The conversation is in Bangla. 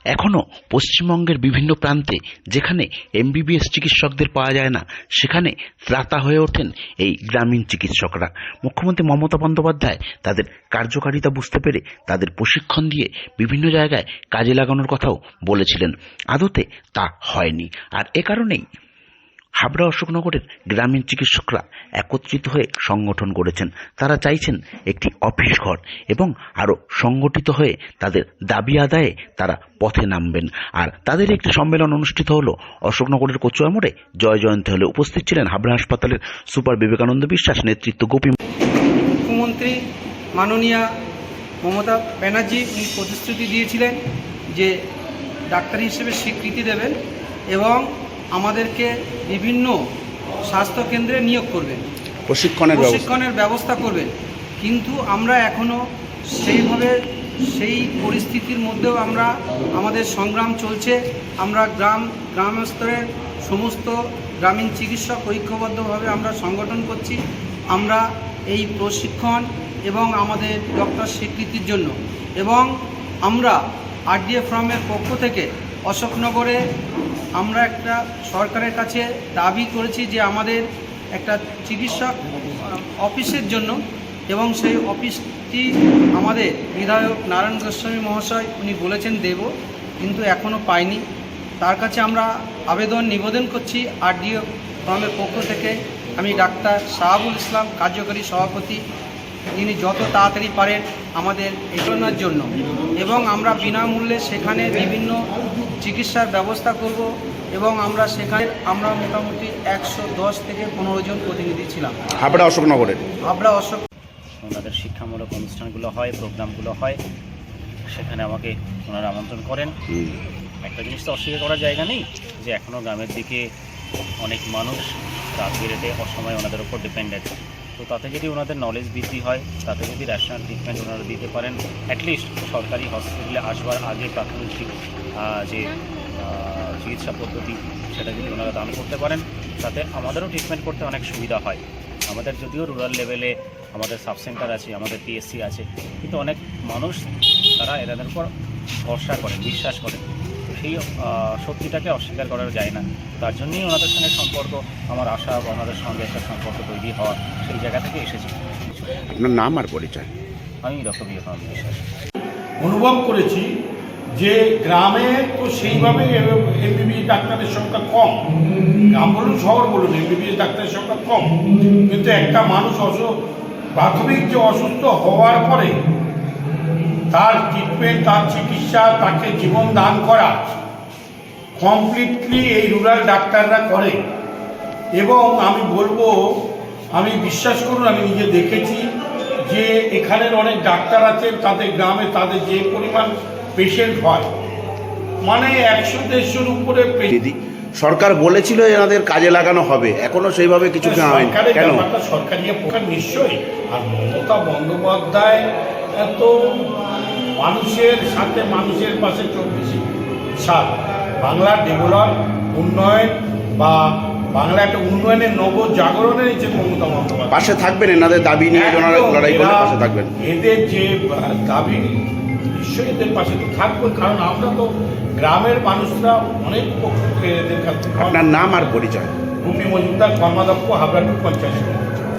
এখনও পশ্চিমবঙ্গের বিভিন্ন প্রান্তে যেখানে এমবিবিএস চিকিৎসকদের পাওয়া যায় না, সেখানে ত্রাতা হয়ে ওঠেন এই গ্রামীণ চিকিৎসকরা। মুখ্যমন্ত্রী মমতা বন্দ্যোপাধ্যায় তাদের কার্যকারিতা বুঝতে পেরে তাদের প্রশিক্ষণ দিয়ে বিভিন্ন জায়গায় কাজে লাগানোর কথাও বলেছিলেন। আদতে তা হয়নি, আর এ কারণেই হাবড়া অশোকনগরের গ্রামীণ চিকিৎসকরা একত্রিত হয়ে সংগঠন করেছেন। তারা চাইছেন একটি অফিস ঘর এবং আরও সংগঠিত হয়ে তাদের দাবি আদায়ে তারা পথে নামবেন। আর তাদের একটি সম্মেলন অনুষ্ঠিত হলো অশোকনগরের কচুয়া মোড়ে জয় জয়ন্তী হলে। উপস্থিত ছিলেন হাবড়া হাসপাতালের সুপার বিবেকানন্দ বিশ্বাস, নেতৃত্ব গোপী। মুখ্যমন্ত্রী মাননীয়া মমতা ব্যানার্জি উনি প্রতিশ্রুতি দিয়েছিলেন যে ডাক্তার হিসেবে স্বীকৃতি দেবেন এবং আমাদেরকে বিভিন্ন স্বাস্থ্যকেন্দ্রে নিয়োগ করবেন, প্রশিক্ষণের ব্যবস্থা করবেন। কিন্তু আমরা এখনও সেইভাবে সেই পরিস্থিতির মধ্যেও আমাদের সংগ্রাম চলছে। আমরা গ্রাম স্তরের সমস্ত গ্রামীণ চিকিৎসক ঐক্যবদ্ধভাবে আমরা সংগঠন করছি। আমরা এই প্রশিক্ষণ এবং আমাদের ডক্টর স্বীকৃতির জন্য, এবং আমরা আরডিএ ফর্মের পক্ষ থেকে অশোকনগরে আমরা একটা সরকারের কাছে দাবি করেছি যে আমাদের একটা চিকিৎসক অফিসের জন্য, এবং সেই অফিসটি আমাদের বিধায়ক নারায়ণ গোস্বামী মহাশয় উনি বলেছেন দেব, কিন্তু এখনও পাইনি। তার কাছে আমরা নিবেদন করছি আরডিও ফর্মের পক্ষ থেকে। আমি ডাক্তার শাহাবুল ইসলাম, কার্যকরী সভাপতি, যিনি যত তাড়াতাড়ি পারেন আমাদের এগোনোর জন্য, এবং আমরা বিনামূল্যে সেখানে বিভিন্ন চিকিৎসার ব্যবস্থা করব। এবং আমরা সেখানে মোটামুটি 110 থেকে 15 জন প্রতিনিধি ছিলাম হাবড়া অশোক। ওনাদের শিক্ষামূলক অনুষ্ঠানগুলো হয়, প্রোগ্রামগুলো হয়, সেখানে আমাকে ওনারা আমন্ত্রণ করেন। একটা জিনিস তো অস্বীকার করার জায়গা নেই যে এখনও গ্রামের দিকে অনেক মানুষ রাত বিরেতে অসময়ে ওনাদের ওপর ডিপেন্ডেন্ট। তো তাতে যদি ওনাদের নলেজ বৃদ্ধি হয়, তাতে যদি ন্যাশনাল ট্রিটমেন্ট ওনারা দিতে পারেন, অ্যাটলিস্ট সরকারি হসপিটালে আসবার আগে প্রাথমিক যে চিকিৎসা পদ্ধতি সেটা যদি ওনারা দান করতে পারেন, তাতে আমাদেরও ট্রিটমেন্ট করতে অনেক সুবিধা হয়। আমাদের যদিও রুরাল লেভেলে আমাদের সাবসেন্টার আছে, আমাদের পিএসসি আছে, কিন্তু অনেক মানুষ তারা এদের উপর ভরসা করেন, বিশ্বাস করেন। তো সেই সত্যিটাকে অস্বীকার করা যায় না। তার জন্যই ওনাদের সঙ্গে সম্পর্ক, আমার আশা বা ওনাদের সঙ্গে একটা সম্পর্ক তৈরি হওয়া, সেই জায়গা থেকে এসেছে। আপনার নাম আর পরিচয়? আমি ডক্টর বিবেকানন্দ বিশ্বাস। অনুভব করেছি যে গ্রামে তো সেইভাবে এমবিবিএস ডাক্তারের সংখ্যা কম, গ্রাম বলুন শহর বলুন, এমবিবিএস ডাক্তারের সংখ্যা কম। কিন্তু একটা মানুষ প্রাথমিক যে অসুস্থ হওয়ার পরে তার ট্রিটমেন্ট, তার চিকিৎসা, তাকে জীবন দান করা কমপ্লিটলি এই রুরাল ডাক্তাররা করে। এবং আমি বলবো, আমি বিশ্বাস করুন, আমি নিজে দেখেছি যে এখানের অনেক ডাক্তার আছেন, তাদের গ্রামে তাদের যে পরিমাণ পেশেন্ট হয়, মানে 100-150-র উপরে। সরকার বলেছিল এনাদের কাজে লাগানো হবে, এখনো সেইভাবে কিছু সরকারি নিশ্চয়ই। আর মমতা বন্দ্যোপাধ্যায় তো মানুষের সাথে, মানুষের পাশে 24/7 বাংলার ডেভেলপ, উন্নয়ন বা বাংলা একটা উন্নয়নের নবজাগরণের যে মমতা বন্দ্যোপাধ্যায় পাশে থাকবেন, এনাদের দাবি নিয়ে লড়াই করে পাশে থাকবেন। এদের যে দাবি নিশ্চয়ই এদের পাশে তো থাকবো, কারণ আমরা তো গ্রামের মানুষরা অনেক পক্ষ থেকে এদের কাছে। আপনার নাম আর পরিচয়? গোপী মজুমদার, কর্মাধ্যক্ষ, হাবড়া 2 পঞ্চায়েত।